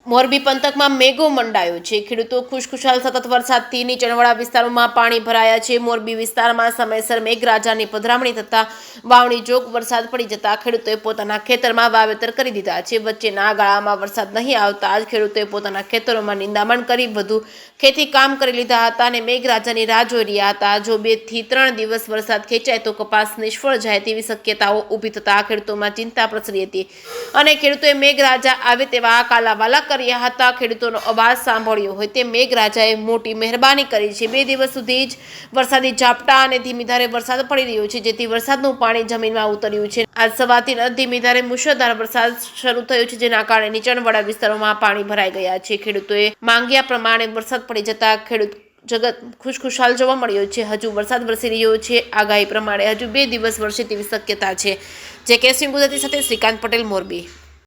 મોરબી પંથકમાં મેઘો મંડાયો છે। ખેડૂતો ખુશખુશાલ। સતત વરસાદથી નીચાણવાળા વિસ્તારોમાં પાણી ભરાયા છે। મોરબી વિસ્તારમાં સમયસર મેઘરાજાની પધરામણી થતા વાવણી જોગ વરસાદ પડી જતા ખેડૂતોએ પોતાના ખેતરમાં વાવેતર કરી દીધા છે। વચ્ચેના ગાળામાં વરસાદ નહીં આવતા જ ખેડૂતોએ પોતાના ખેતરોમાં નિંદામણ કરી વધુ ખેતી કામ કરી લીધા હતા અને મેઘરાજાની રાહ જોઈ રહ્યા હતા। જો 2 થી 3 દિવસ વરસાદ ખેંચાય તો કપાસ નિષ્ફળ જાય તેવી શક્યતાઓ ઊભી થતા ખેડૂતોમાં ચિંતા પ્રસરી હતી અને ખેડૂતોએ મેઘરાજા આવે તેવા કાલાવાલા કર્યા હતા। ખેડૂતોનો અવાજ સાંભળ્યો હોય તે મેઘરાજાએ મોટી મહેરબાની કરી છે। 2 દિવસ સુધી જ વરસાદી ઝાપટા અને ધીમી ધારે વરસાદ પડી રહ્યો છે, જેથી વરસાદનું પાણી જમીનમાં ઉતર્યું છે। આજ સવારથી ધીમી ધારે મુશળધાર વરસાદ શરૂ થયો છે, જેના કારણે નીચાણવાળા વિસ્તારોમાં પાણી ભરાઈ ગયા છે। ખેડૂતોએ માંગ્યા પ્રમાણે વરસાદ પડી જતા ખેડૂત જગત ખુશખુશાલ જોવા મળ્યો છે। હજુ વરસાદ વરસી રહ્યો છે। આગાહી પ્રમાણે હજુ 2 દિવસ વરસે તેવી શક્યતા છે। જે કેસરી ગુજરાતી સાથે શ્રીકાંત પટેલ, મોરબી।